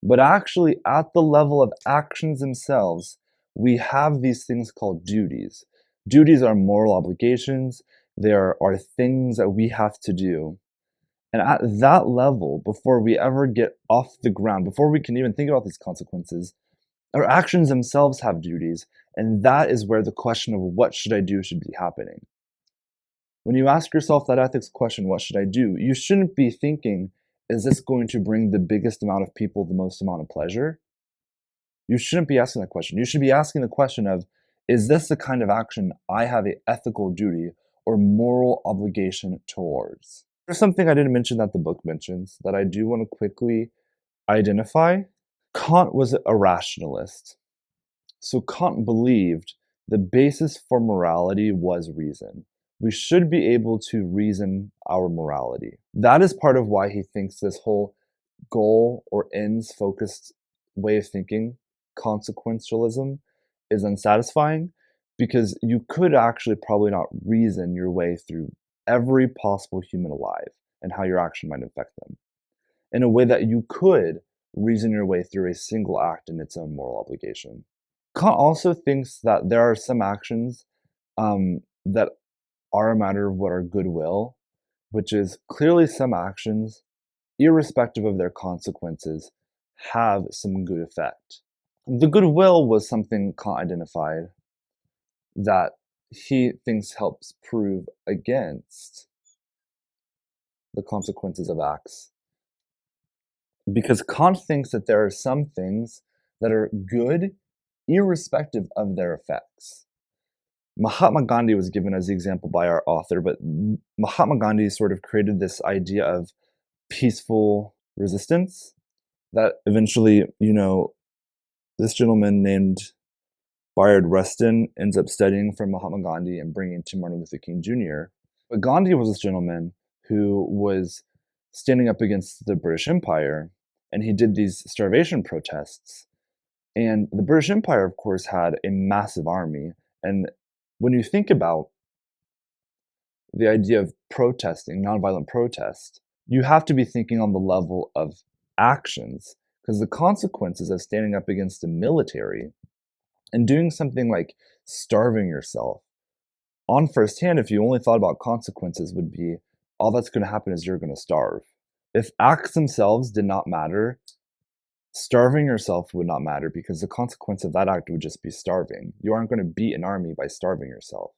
But actually, at the level of actions themselves, we have these things called duties. Duties are moral obligations, there are things that we have to do. And at that level, before we ever get off the ground, before we can even think about these consequences, our actions themselves have duties. And that is where the question of what should I do should be happening. When you ask yourself that ethics question, what should I do? You shouldn't be thinking, is this going to bring the biggest amount of people the most amount of pleasure? You shouldn't be asking that question. You should be asking the question of, is this the kind of action I have an ethical duty or moral obligation towards? There's something I didn't mention that the book mentions that I do want to quickly identify. Kant was a rationalist. So Kant believed the basis for morality was reason. We should be able to reason our morality. That is part of why he thinks this whole goal or ends focused way of thinking, consequentialism, is unsatisfying, because you could actually probably not reason your way through every possible human alive and how your action might affect them in a way that you could reason your way through a single act in its own moral obligation. Kant also thinks that there are some actions that are a matter of what are goodwill, which is clearly some actions, irrespective of their consequences, have some good effect. The goodwill was something Kant identified that he thinks helps prove against the consequences of acts. Because Kant thinks that there are some things that are good irrespective of their effects. Mahatma Gandhi was given as the example by our author, but Mahatma Gandhi sort of created this idea of peaceful resistance that eventually, this gentleman named Bayard Rustin ends up studying from Mahatma Gandhi and bringing to Martin Luther King Jr. But Gandhi was this gentleman who was standing up against the British Empire, and he did these starvation protests. And the British Empire, of course, had a massive army. And when you think about the idea of protesting, nonviolent protest, you have to be thinking on the level of actions, because the consequences of standing up against the military and doing something like starving yourself, on first hand, if you only thought about consequences, would be all that's going to happen is you're going to starve. If acts themselves did not matter, starving yourself would not matter, because the consequence of that act would just be starving. You aren't going to beat an army by starving yourself.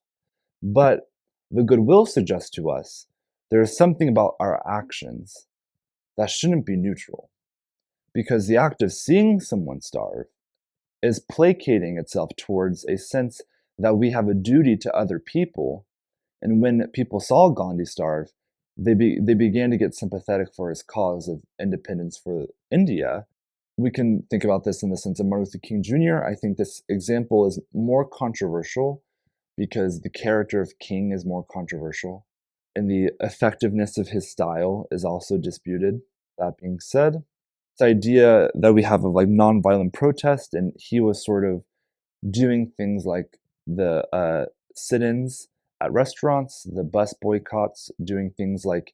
But the goodwill suggests to us there is something about our actions that shouldn't be neutral, because the act of seeing someone starve is placating itself towards a sense that we have a duty to other people. And when people saw Gandhi starve, they began to get sympathetic for his cause of independence for India. We can think about this in the sense of Martin Luther King Jr. I think this example is more controversial because the character of King is more controversial, and the effectiveness of his style is also disputed. That being said, this idea that we have of like nonviolent protest, and he was sort of doing things like the sit-ins at restaurants, the bus boycotts, doing things like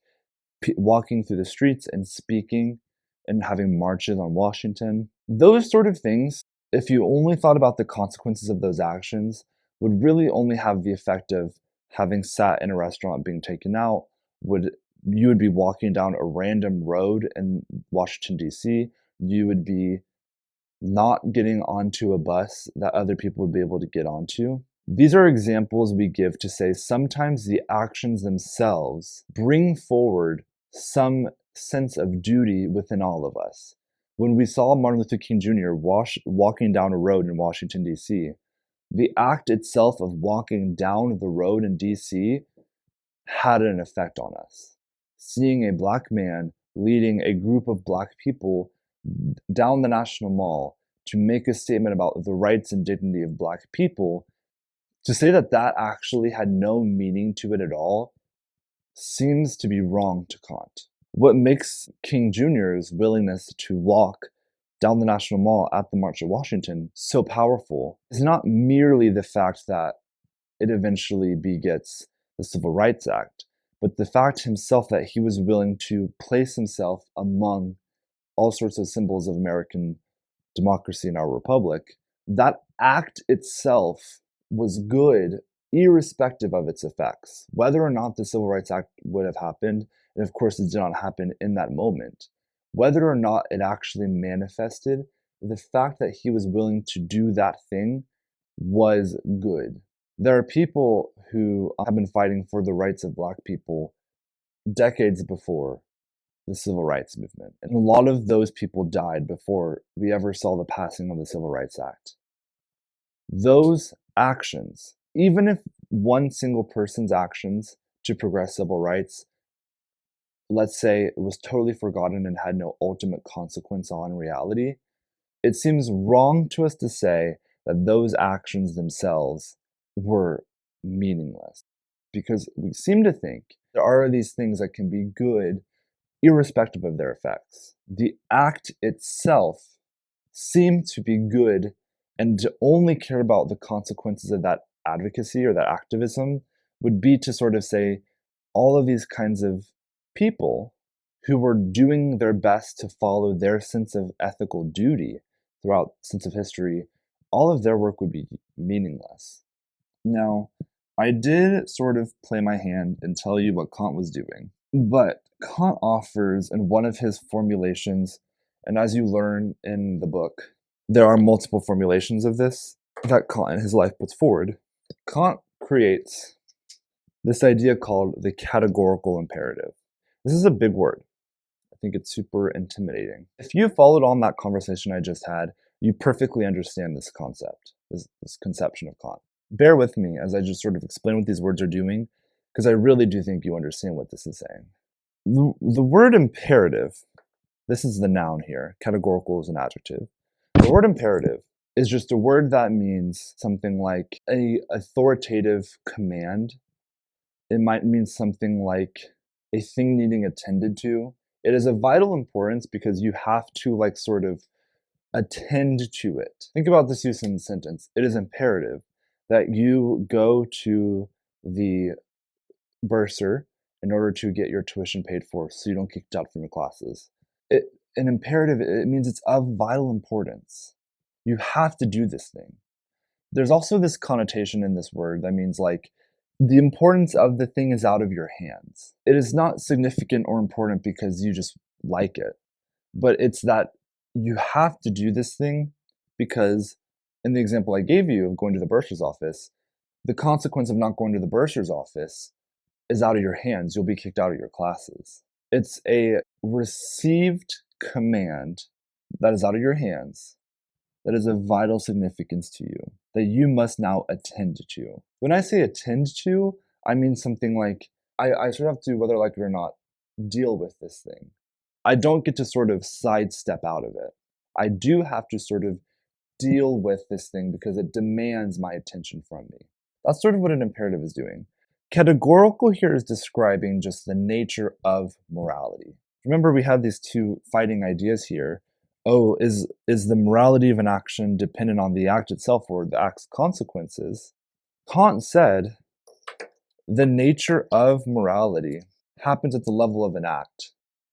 walking through the streets and speaking and having marches on Washington. Those sort of things, if you only thought about the consequences of those actions, would really only have the effect of having sat in a restaurant being taken out. You would be walking down a random road in Washington, D.C. You would be not getting onto a bus that other people would be able to get onto. These are examples we give to say sometimes the actions themselves bring forward some sense of duty within all of us. When we saw Martin Luther King Jr. walking down a road in Washington, D.C., the act itself of walking down the road in D.C. had an effect on us. Seeing a black man leading a group of black people down the National Mall to make a statement about the rights and dignity of black people, to say that that actually had no meaning to it at all seems to be wrong to Kant. What makes King Jr.'s willingness to walk down the National Mall at the March of Washington so powerful is not merely the fact that it eventually begets the Civil Rights Act, but the fact himself that he was willing to place himself among all sorts of symbols of American democracy in our republic, that act itself was good irrespective of its effects. Whether or not the Civil Rights Act would have happened, and of course it did not happen in that moment, whether or not it actually manifested, the fact that he was willing to do that thing was good. There are people who have been fighting for the rights of Black people decades before the Civil Rights Movement. And a lot of those people died before we ever saw the passing of the Civil Rights Act. Those actions, even if one single person's actions to progress civil rights, let's say it was totally forgotten and had no ultimate consequence on reality, it seems wrong to us to say that those actions themselves were meaningless. Because we seem to think there are these things that can be good irrespective of their effects. The act itself seemed to be good, and to only care about the consequences of that advocacy or that activism would be to sort of say all of these kinds of people who were doing their best to follow their sense of ethical duty throughout sense of history, all of their work would be meaningless. Now, I did sort of play my hand and tell you what Kant was doing, but Kant offers in one of his formulations, and as you learn in the book, there are multiple formulations of this that Kant in his life puts forward. Kant creates this idea called the categorical imperative. This is a big word. I think it's super intimidating. If you followed on that conversation I just had, you perfectly understand this concept, this conception of Kant. Bear with me as I just sort of explain what these words are doing, because I really do think you understand what this is saying. The word imperative, this is the noun here, categorical is an adjective. The word imperative is just a word that means something like an authoritative command. It might mean something like a thing needing attended to. It is of vital importance because you have to like sort of attend to it. Think about this use in the sentence. It is imperative that you go to the bursar in order to get your tuition paid for so you don't get kicked out from your classes. An imperative, it means it's of vital importance. You have to do this thing. There's also this connotation in this word that means like the importance of the thing is out of your hands. It is not significant or important because you just like it, but it's that you have to do this thing because in the example I gave you of going to the bursar's office, the consequence of not going to the bursar's office is out of your hands. You'll be kicked out of your classes. It's a received command that is out of your hands that is of vital significance to you, that you must now attend to. When I say attend to, I mean something like, I sort of have to, whether I like it or not, deal with this thing. I don't get to sort of sidestep out of it. I do have to sort of deal with this thing because it demands my attention from me. That's sort of what an imperative is doing. Categorical here is describing just the nature of morality. Remember, we have these two fighting ideas here. Oh, is the morality of an action dependent on the act itself or the act's consequences? Kant said the nature of morality happens at the level of an act.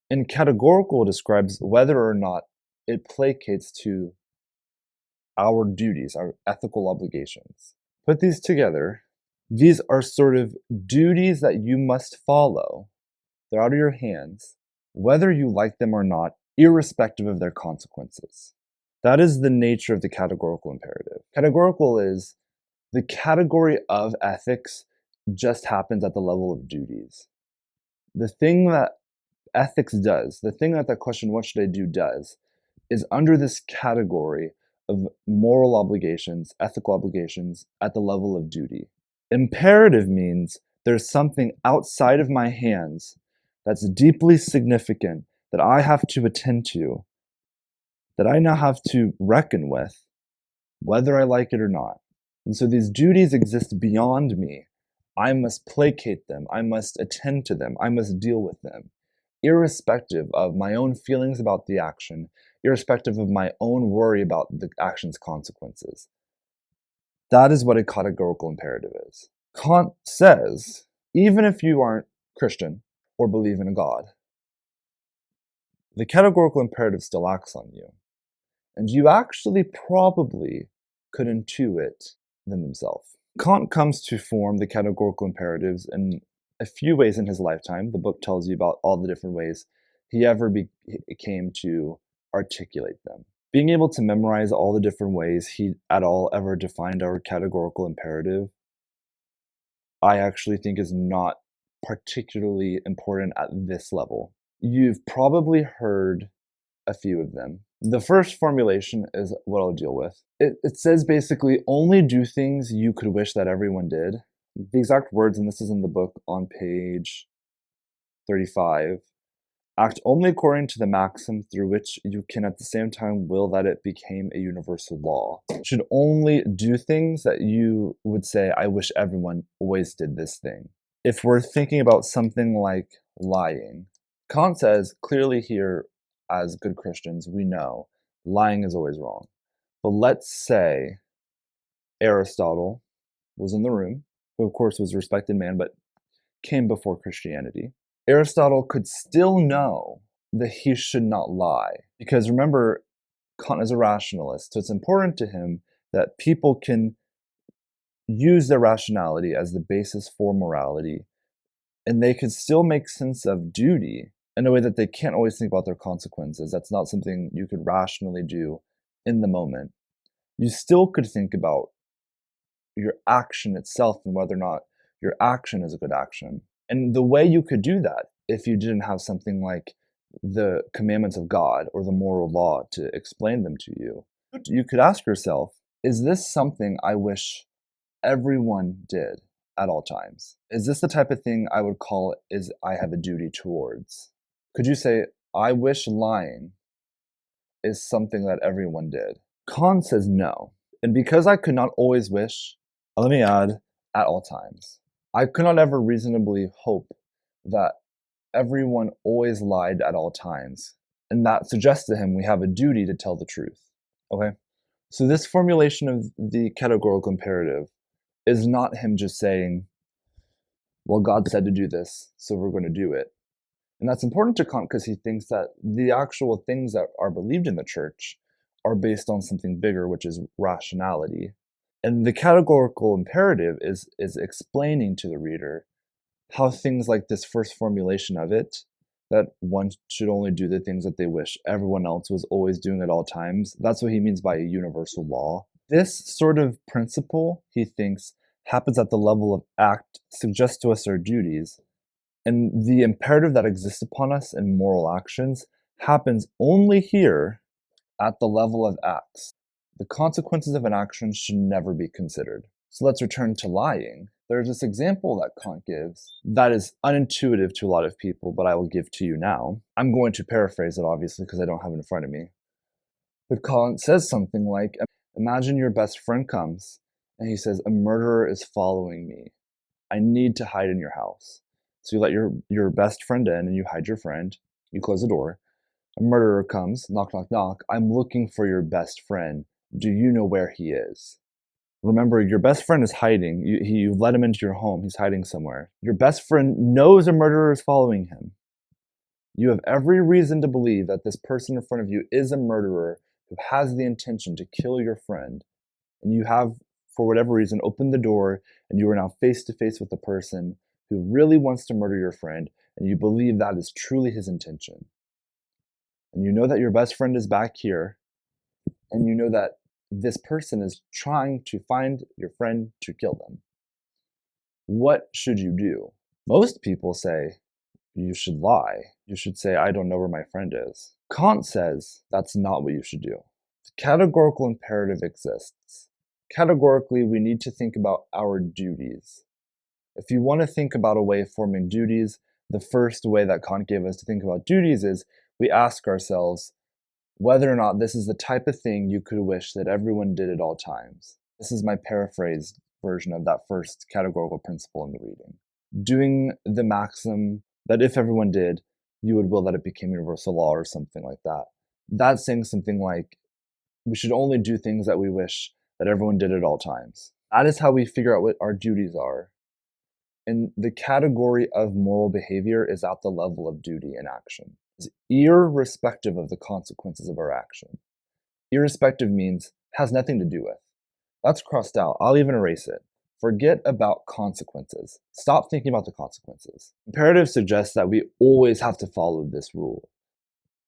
And categorical describes whether or not it placates to our duties, our ethical obligations. Put these together, these are sort of duties that you must follow. They're out of your hands, whether you like them or not, irrespective of their consequences. That is the nature of the categorical imperative. Categorical is the category of ethics just happens at the level of duties. The thing that ethics does, the thing that question, what should I do, does, is under this category of moral obligations, ethical obligations at the level of duty. Imperative means there's something outside of my hands that's deeply significant that I have to attend to, that I now have to reckon with, whether I like it or not. And so these duties exist beyond me. I must placate them. I must attend to them. I must deal with them, irrespective of my own feelings about the action, irrespective of my own worry about the action's consequences. That is what a categorical imperative is. Kant says, even if you aren't Christian or believe in a God, the categorical imperative still acts on you. And you actually probably could intuit them themselves. Kant comes to form the categorical imperatives in a few ways in his lifetime. The book tells you about all the different ways he came to articulate them. Being able to memorize all the different ways he at all ever defined our categorical imperative, I actually think is not particularly important at this level. You've probably heard a few of them. The first formulation is what I'll deal with. It says basically only do things you could wish that everyone did. The exact words, and this is in the book on page 35, act only according to the maxim through which you can at the same time will that it became a universal law. You should only do things that you would say, I wish everyone always did this thing. If we're thinking about something like lying, Kant says clearly here, as good Christians, we know lying is always wrong. But let's say Aristotle was in the room, who of course was a respected man, but came before Christianity. Aristotle could still know that he should not lie. Because remember, Kant is a rationalist, so it's important to him that people can use their rationality as the basis for morality, and they could still make sense of duty in a way that they can't always think about their consequences. That's not something you could rationally do in the moment. You still could think about your action itself and whether or not your action is a good action. And the way you could do that, if you didn't have something like the commandments of God or the moral law to explain them to you, you could ask yourself, is this something I wish everyone did at all times? Is this the type of thing I would call is I have a duty towards? Could you say, I wish lying is something that everyone did? Kant says no. And because I could not always wish, let me add, at all times, I could not ever reasonably hope that everyone always lied at all times. And that suggests to him we have a duty to tell the truth. Okay? So this formulation of the categorical imperative is not him just saying, well, God said to do this, so we're going to do it. And that's important to Kant because he thinks that the actual things that are believed in the church are based on something bigger, which is rationality. And the categorical imperative is explaining to the reader how things like this first formulation of it, that one should only do the things that they wish everyone else was always doing at all times, that's what he means by a universal law. This sort of principle, he thinks, happens at the level of act, suggests to us our duties, and the imperative that exists upon us in moral actions happens only here at the level of acts. The consequences of an action should never be considered. So let's return to lying. There's this example that Kant gives that is unintuitive to a lot of people, but I will give to you now. I'm going to paraphrase it, obviously, because I don't have it in front of me. But Kant says something like, imagine your best friend comes and he says, a murderer is following me. I need to hide in your house. So you let your best friend in and you hide your friend. You close the door. A murderer comes, knock, knock, knock. I'm looking for your best friend. Do you know where he is? Remember, your best friend is hiding. You let him into your home. He's hiding somewhere. Your best friend knows a murderer is following him. You have every reason to believe that this person in front of you is a murderer who has the intention to kill your friend. And you have, for whatever reason, opened the door and you are now face to face with the person who really wants to murder your friend, and you believe that is truly his intention. And you know that your best friend is back here, and you know that this person is trying to find your friend to kill them. What should you do? Most people say, you should lie. You should say, I don't know where my friend is. Kant says that's not what you should do. The categorical imperative exists. Categorically, we need to think about our duties. If you want to think about a way of forming duties, the first way that Kant gave us to think about duties is we ask ourselves whether or not this is the type of thing you could wish that everyone did at all times. This is my paraphrased version of that first categorical principle in the reading. Doing the maxim that if everyone did, you would will that it became universal law or something like that. That's saying something like, we should only do things that we wish that everyone did at all times. That is how we figure out what our duties are. And the category of moral behavior is at the level of duty and action. is irrespective of the consequences of our action. Irrespective means has nothing to do with. That's crossed out. I'll even erase it. Forget about consequences. Stop thinking about the consequences. Imperative suggests that we always have to follow this rule.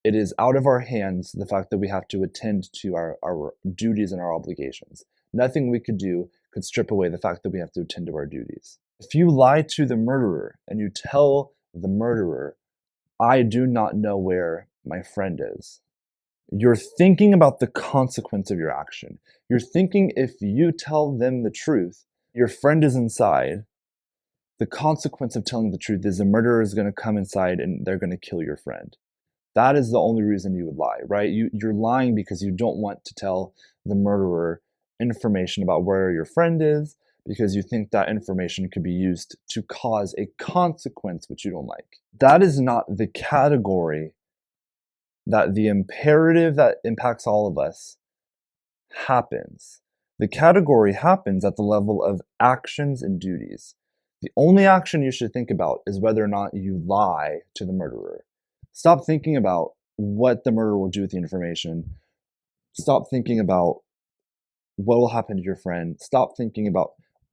It is out of our hands the fact that we have to attend to our duties and our obligations. Nothing we could do could strip away the fact that we have to attend to our duties. If you lie to the murderer and you tell the murderer, I do not know where my friend is, you're thinking about the consequence of your action. You're thinking if you tell them the truth, your friend is inside. The consequence of telling the truth is the murderer is going to come inside and they're going to kill your friend. That is the only reason you would lie, right? You're lying because you don't want to tell the murderer information about where your friend is, because you think that information could be used to cause a consequence which you don't like. That is not the category that the imperative that impacts all of us happens. The category happens at the level of actions and duties. The only action you should think about is whether or not you lie to the murderer. Stop thinking about what the murderer will do with the information. Stop thinking about what will happen to your friend.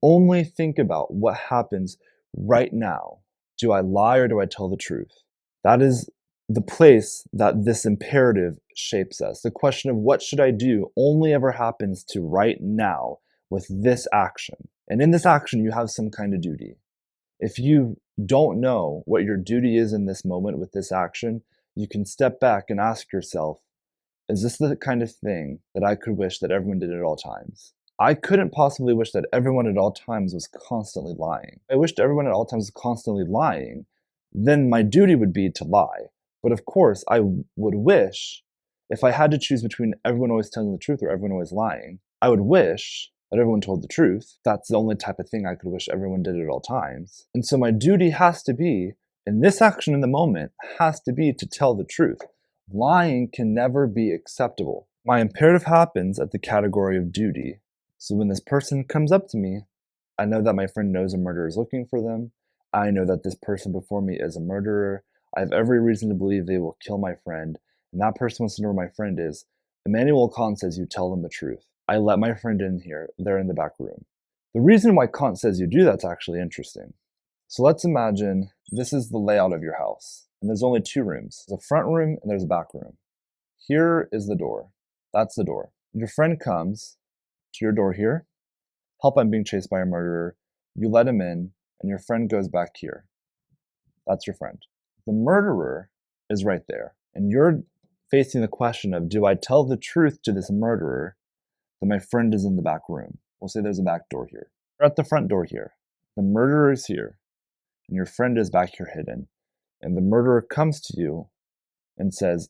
Only think about what happens right now. Do I lie or do I tell the truth? That is the place that this imperative shapes us. The question of what should I do only ever happens to right now with this action. And in this action, you have some kind of duty. If you don't know what your duty is in this moment with this action, you can step back and ask yourself, is this the kind of thing that I could wish that everyone did at all times? I couldn't possibly wish that everyone at all times was constantly lying. If I wished everyone at all times was constantly lying, then my duty would be to lie. But of course, I would wish, if I had to choose between everyone always telling the truth or everyone always lying, I would wish that everyone told the truth. That's the only type of thing I could wish everyone did at all times. And so my duty has to be, in this action in the moment, has to be to tell the truth. Lying can never be acceptable. My imperative happens at the category of duty. So when this person comes up to me, I know that my friend knows a murderer is looking for them. I know that this person before me is a murderer. I have every reason to believe they will kill my friend, and that person wants to know where my friend is. Immanuel Kant says you tell them the truth. I let my friend in here. They're in the back room. The reason why Kant says you do that's actually interesting. So let's imagine this is the layout of your house, and there's only two rooms. There's a front room and there's a back room. Here is the door. That's the door. Your friend comes to your door here. Help, I'm being chased by a murderer. You let him in, and your friend goes back here. That's your friend. The murderer is right there, and you're facing the question of, do I tell the truth to this murderer that my friend is in the back room? We'll say there's a back door here. We're at the front door here. The murderer is here, and your friend is back here hidden. And the murderer comes to you and says,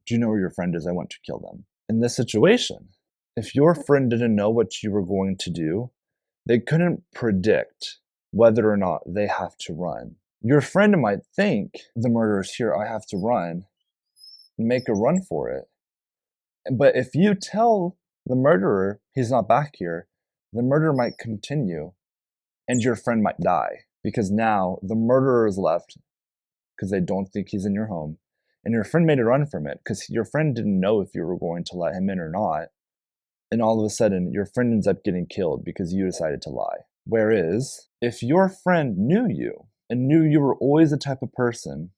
do you know where your friend is? I want to kill them. In this situation, if your friend didn't know what you were going to do, they couldn't predict whether or not they have to run. Your friend might think, the murderer's here, I have to run, and make a run for it. But if you tell the murderer he's not back here, the murder might continue, and your friend might die. Because now the murderer is left because they don't think he's in your home. And your friend made a run from it because your friend didn't know if you were going to let him in or not. And all of a sudden, your friend ends up getting killed because you decided to lie. Whereas, if your friend knew you and knew you were always the type of person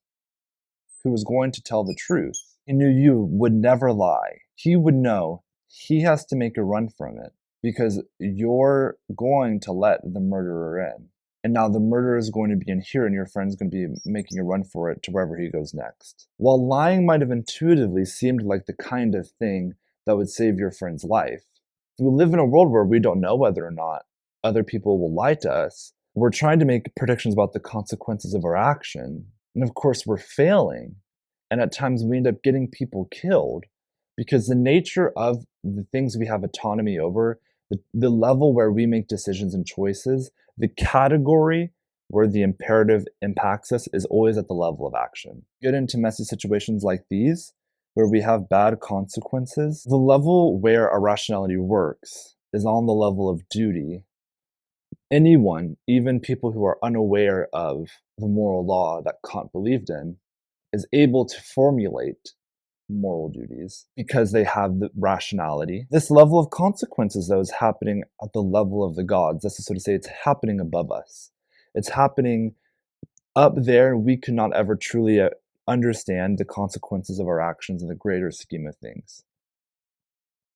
who was going to tell the truth, he knew you would never lie. He would know he has to make a run from it because you're going to let the murderer in. And now the murderer is going to be in here and your friend's going to be making a run for it to wherever he goes next. While lying might have intuitively seemed like the kind of thing that would save your friend's life, we live in a world where we don't know whether or not other people will lie to us. We're trying to make predictions about the consequences of our action. And of course, we're failing. And at times we end up getting people killed because the nature of the things we have autonomy over, the level where we make decisions and choices, the category where the imperative impacts us is always at the level of action. Get into messy situations like these, where we have bad consequences. The level where our rationality works is on the level of duty. Anyone, even people who are unaware of the moral law that Kant believed in, is able to formulate moral duties because they have the rationality. This level of consequences, though, is happening at the level of the gods. That's to sort of say it's happening above us. It's happening up there, and we could not ever truly understand the consequences of our actions in the greater scheme of things.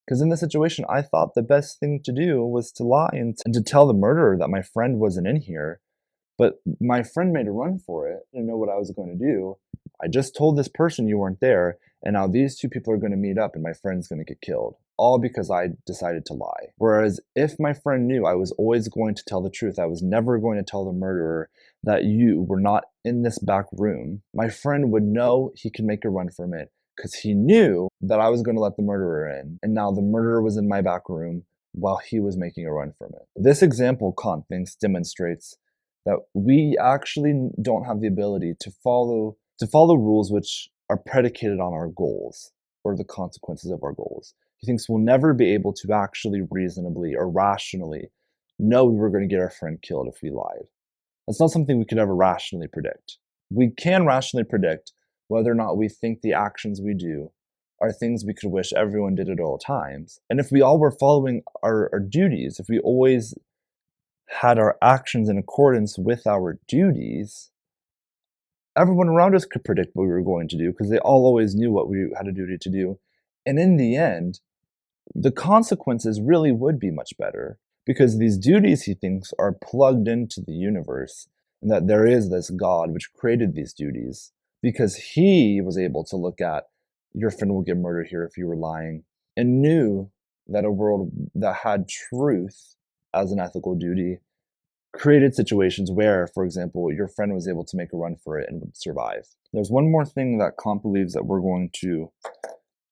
Because in this situation, I thought the best thing to do was to lie and to tell the murderer that my friend wasn't in here. But my friend made a run for it. I didn't know what I was going to do. I just told this person you weren't there, and now these two people are going to meet up and my friend's going to get killed. All because I decided to lie. Whereas if my friend knew I was always going to tell the truth, I was never going to tell the murderer that you were not in this back room, my friend would know he could make a run from it because he knew that I was going to let the murderer in. And now the murderer was in my back room while he was making a run from it. This example, Kant thinks, demonstrates that we actually don't have the ability to follow rules which are predicated on our goals or the consequences of our goals. He thinks we'll never be able to actually reasonably or rationally know we were going to get our friend killed if we lied. That's not something we could ever rationally predict. We can rationally predict whether or not we think the actions we do are things we could wish everyone did at all times. And if we all were following our duties, if we always had our actions in accordance with our duties, everyone around us could predict what we were going to do because they all always knew what we had a duty to do. And in the end, the consequences really would be much better because these duties, he thinks, are plugged into the universe and that there is this God which created these duties because he was able to look at your friend will get murdered here if you were lying and knew that a world that had truth as an ethical duty created situations where, for example, your friend was able to make a run for it and would survive. There's one more thing that Kant believes that we're going to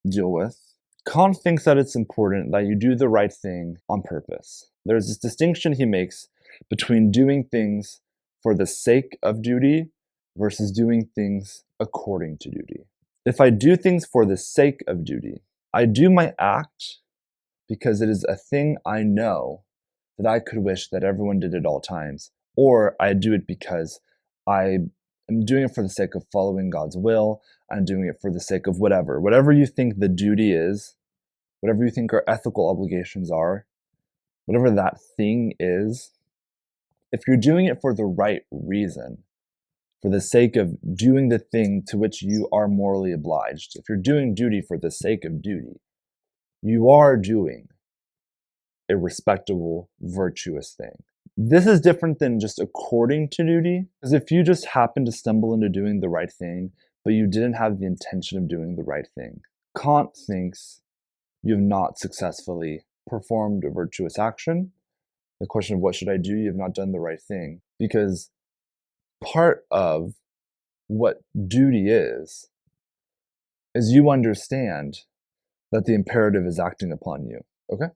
deal with. Kant thinks that it's important that you do the right thing on purpose. There's this distinction he makes between doing things for the sake of duty versus doing things according to duty. If I do things for the sake of duty, I do my act because it is a thing I know that I could wish that everyone did at all times, or I do it because I am doing it for the sake of following God's will. I'm doing it for the sake of whatever you think the duty is, whatever you think our ethical obligations are, whatever that thing is. If you're doing it for the right reason, for the sake of doing the thing to which you are morally obliged, if you're doing duty for the sake of duty, you are doing a respectable, virtuous thing. This is different than just according to duty, because if you just happen to stumble into doing the right thing, but you didn't have the intention of doing the right thing, Kant thinks you have not successfully performed a virtuous action. The question of what should I do? You have not done the right thing, because part of what duty is you understand that the imperative is acting upon you. Okay?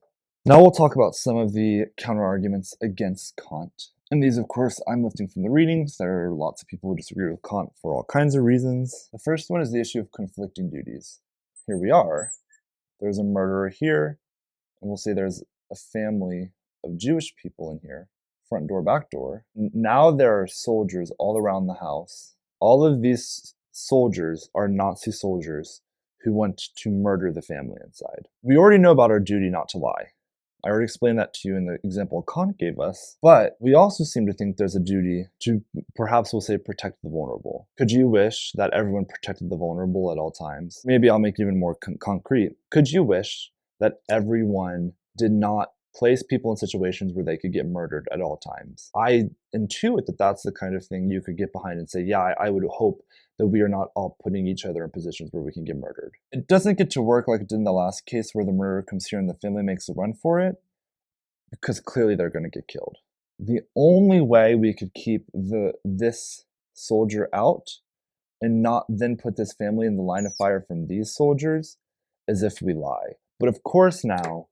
Now we'll talk about some of the counter-arguments against Kant. And these, of course, I'm lifting from the readings. There are lots of people who disagree with Kant for all kinds of reasons. The first one is the issue of conflicting duties. Here we are. There's a murderer here, and we'll say there's a family of Jewish people in here, front door, back door. Now there are soldiers all around the house. All of these soldiers are Nazi soldiers who want to murder the family inside. We already know about our duty not to lie. I already explained that to you in the example Kant gave us, but we also seem to think there's a duty to, perhaps we'll say, protect the vulnerable. Could you wish that everyone protected the vulnerable at all times? Maybe I'll make it even more concrete. Could you wish that everyone did not place people in situations where they could get murdered at all times? I intuit that that's the kind of thing you could get behind and say, yeah, I would hope that we are not all putting each other in positions where we can get murdered. It doesn't get to work like it did in the last case where the murderer comes here and the family makes a run for it, because clearly they're going to get killed. The only way we could keep this soldier out and not then put this family in the line of fire from these soldiers is if we lie. But of course now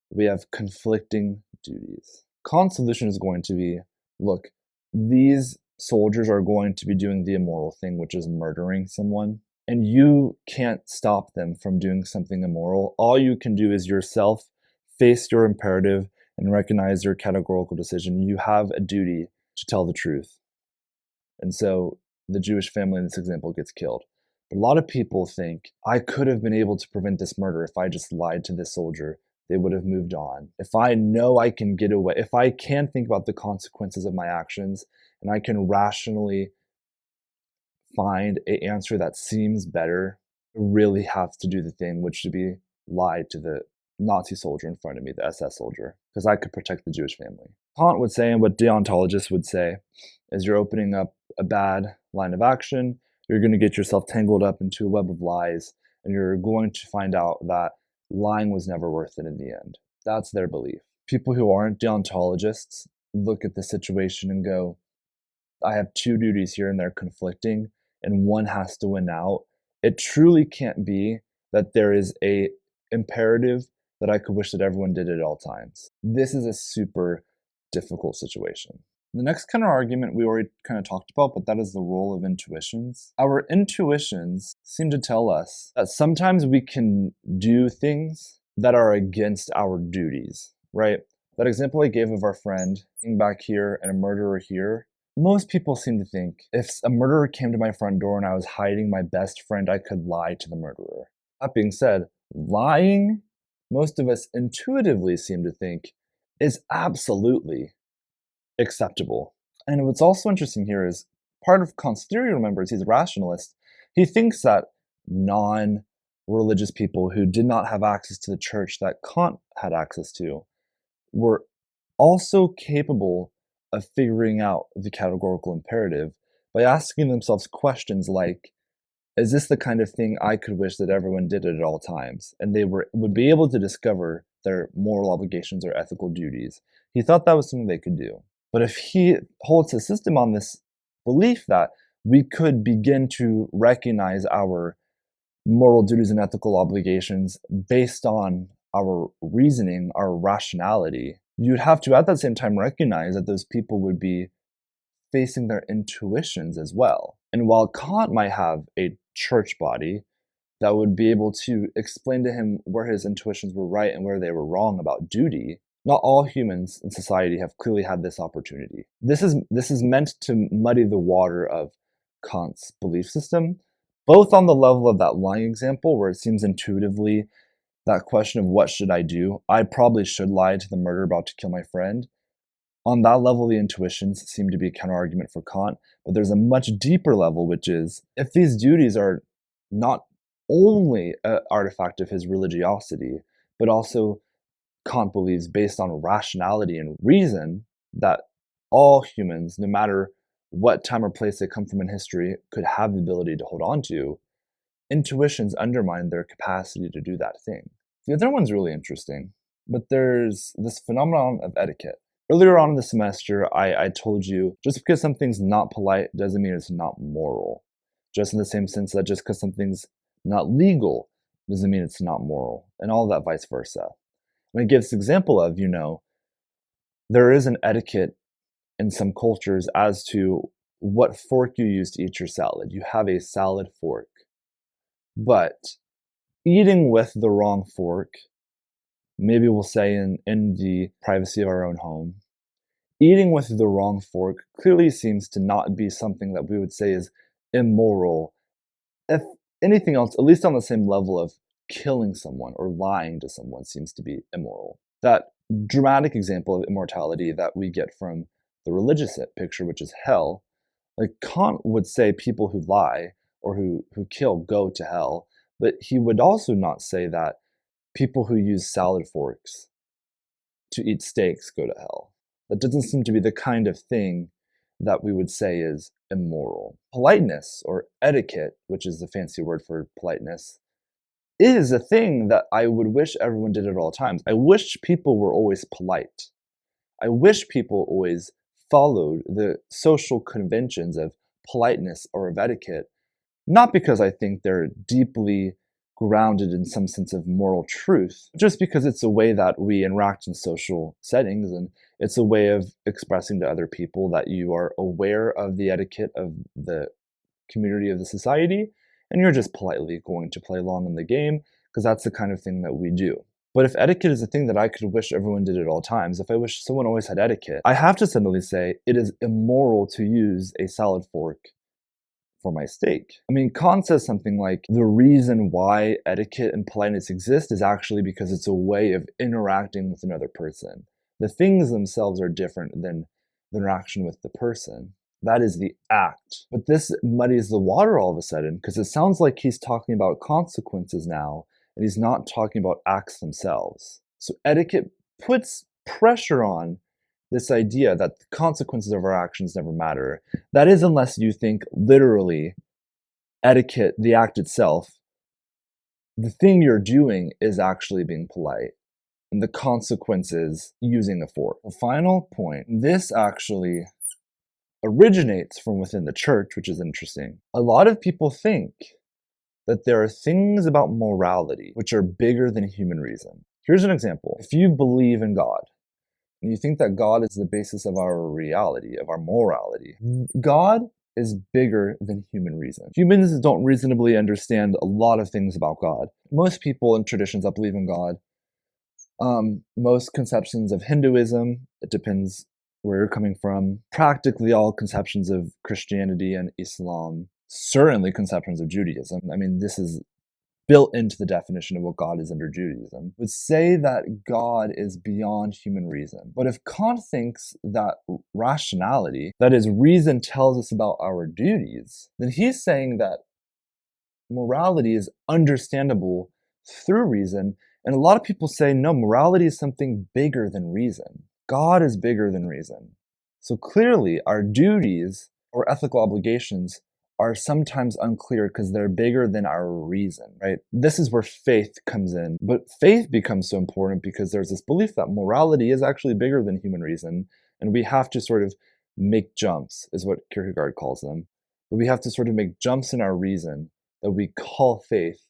we have conflicting duties. Kant's solution is going to be, look, these soldiers are going to be doing the immoral thing, which is murdering someone, and you can't stop them from doing something immoral. All you can do is yourself face your imperative and recognize your categorical decision. You have a duty to tell the truth. And so the Jewish family in this example gets killed. But a lot of people think, I could have been able to prevent this murder if I just lied to this soldier. They would have moved on. If I know I can get away, if I can think about the consequences of my actions and I can rationally find an answer that seems better, I really have to do the thing, which would be lie to the Nazi soldier in front of me, the SS soldier, because I could protect the Jewish family. Kant would say, and what deontologists would say, is you're opening up a bad line of action, you're going to get yourself tangled up into a web of lies, and you're going to find out that lying was never worth it in the end. That's their belief. People who aren't deontologists look at the situation and go, I have two duties here and they're conflicting, and one has to win out. It truly can't be that there is a imperative that I could wish that everyone did at all times. This is a super difficult situation. The next kind of argument we already kind of talked about, but that is the role of intuitions. Our intuitions seem to tell us that sometimes we can do things that are against our duties, right? That example I gave of our friend being back here and a murderer here, most people seem to think if a murderer came to my front door and I was hiding my best friend, I could lie to the murderer. That being said, lying, most of us intuitively seem to think, is absolutely acceptable. And what's also interesting here is part of Kant's theory, remember, is he's a rationalist. He thinks that non-religious people who did not have access to the church that Kant had access to were also capable of figuring out the categorical imperative by asking themselves questions like, is this the kind of thing I could wish that everyone did it at all times? And they would be able to discover their moral obligations or ethical duties. He thought that was something they could do. But if he holds his system on this belief that we could begin to recognize our moral duties and ethical obligations based on our reasoning, our rationality, you'd have to at that same time recognize that those people would be facing their intuitions as well. And while Kant might have a church body that would be able to explain to him where his intuitions were right and where they were wrong about duty, not all humans in society have clearly had this opportunity. This is meant to muddy the water of Kant's belief system, both on the level of that lying example where it seems intuitively that question of what should I do? I probably should lie to the murderer about to kill my friend. On that level, the intuitions seem to be a counter-argument for Kant, but there's a much deeper level, which is if these duties are not only an artifact of his religiosity, but also Kant believes based on rationality and reason that all humans, no matter what time or place they come from in history, could have the ability to hold on to, intuitions undermine their capacity to do that thing. The other one's really interesting, but there's this phenomenon of etiquette. Earlier on in the semester, I told you just because something's not polite doesn't mean it's not moral. Just in the same sense that just because something's not legal doesn't mean it's not moral, and all that vice versa. And it gives example of, there is an etiquette in some cultures as to what fork you use to eat your salad. You have a salad fork. But eating with the wrong fork, maybe we'll say in the privacy of our own home, eating with the wrong fork clearly seems to not be something that we would say is immoral. If anything else, at least on the same level of killing someone or lying to someone seems to be immoral. That dramatic example of immortality that we get from the religious picture, which is hell, like Kant would say people who lie or who kill go to hell, but he would also not say that people who use salad forks to eat steaks go to hell. That doesn't seem to be the kind of thing that we would say is immoral. Politeness or etiquette, which is the fancy word for politeness, is a thing that I would wish everyone did at all times. I wish people were always polite. I wish people always followed the social conventions of politeness or of etiquette, not because I think they're deeply grounded in some sense of moral truth, just because it's a way that we interact in social settings, and it's a way of expressing to other people that you are aware of the etiquette of the community of the society, and you're just politely going to play along in the game, because that's the kind of thing that we do. But if etiquette is a thing that I could wish everyone did at all times, if I wish someone always had etiquette, I have to suddenly say it is immoral to use a salad fork for my steak. I mean, Kant says something like, the reason why etiquette and politeness exist is actually because it's a way of interacting with another person. The things themselves are different than the interaction with the person. That is the act. But this muddies the water all of a sudden, because it sounds like he's talking about consequences now, and he's not talking about acts themselves. So etiquette puts pressure on this idea that the consequences of our actions never matter. That is, unless you think literally etiquette, the act itself, the thing you're doing is actually being polite, and the consequences using a fork. The final point, this actually originates from within the church, which is interesting. A lot of people think that there are things about morality which are bigger than human reason. Here's an example. If you believe in God, and you think that God is the basis of our reality, of our morality, God is bigger than human reason. Humans don't reasonably understand a lot of things about God. Most people in traditions that believe in God, most conceptions of Hinduism, it depends where you're coming from, practically all conceptions of Christianity and Islam, certainly conceptions of Judaism. I mean, this is built into the definition of what God is under Judaism, would say that God is beyond human reason. But if Kant thinks that rationality, that is, reason tells us about our duties, then he's saying that morality is understandable through reason. And a lot of people say, no, morality is something bigger than reason. God is bigger than reason. So clearly, our duties or ethical obligations are sometimes unclear because they're bigger than our reason, right? This is where faith comes in. But faith becomes so important because there's this belief that morality is actually bigger than human reason, and we have to sort of make jumps, is what Kierkegaard calls them. But we have to sort of make jumps in our reason that we call faith,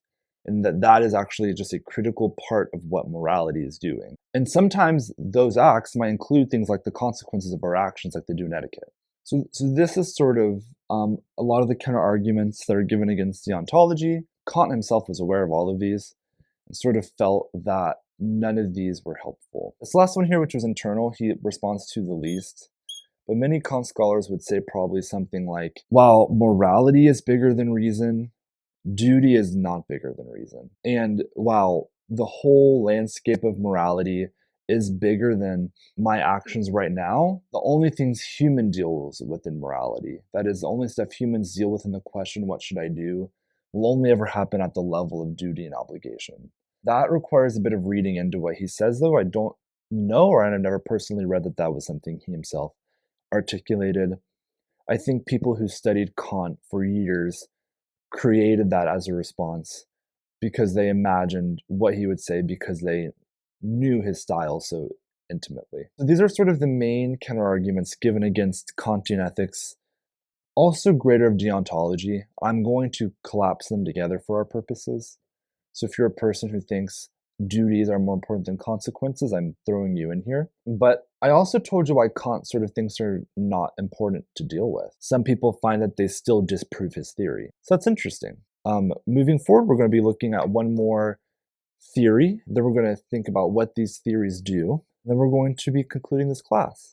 and that is actually just a critical part of what morality is doing. And sometimes those acts might include things like the consequences of our actions, like they do in etiquette. So this is sort of a lot of the counter arguments that are given against deontology. Kant himself was aware of all of these and sort of felt that none of these were helpful. This last one here, which was internal, he responds to the least. But many Kant scholars would say probably something like, while morality is bigger than reason, duty is not bigger than reason. And while the whole landscape of morality is bigger than my actions right now, the only things human deals with in morality, that is, the only stuff humans deal with in the question, what should I do, will only ever happen at the level of duty and obligation. That requires a bit of reading into what he says, though. I don't know, or I've never personally read that that was something he himself articulated. I think people who studied Kant for years created that as a response because they imagined what he would say because they knew his style so intimately. So these are sort of the main counterarguments given against Kantian ethics. Also greater of deontology. I'm going to collapse them together for our purposes. So if you're a person who thinks duties are more important than consequences, I'm throwing you in here. But I also told you why Kant sort of thinks are not important to deal with. Some people find that they still disprove his theory. So that's interesting. Moving forward, we're going to be looking at one more theory. Then we're going to think about what these theories do. Then we're going to be concluding this class.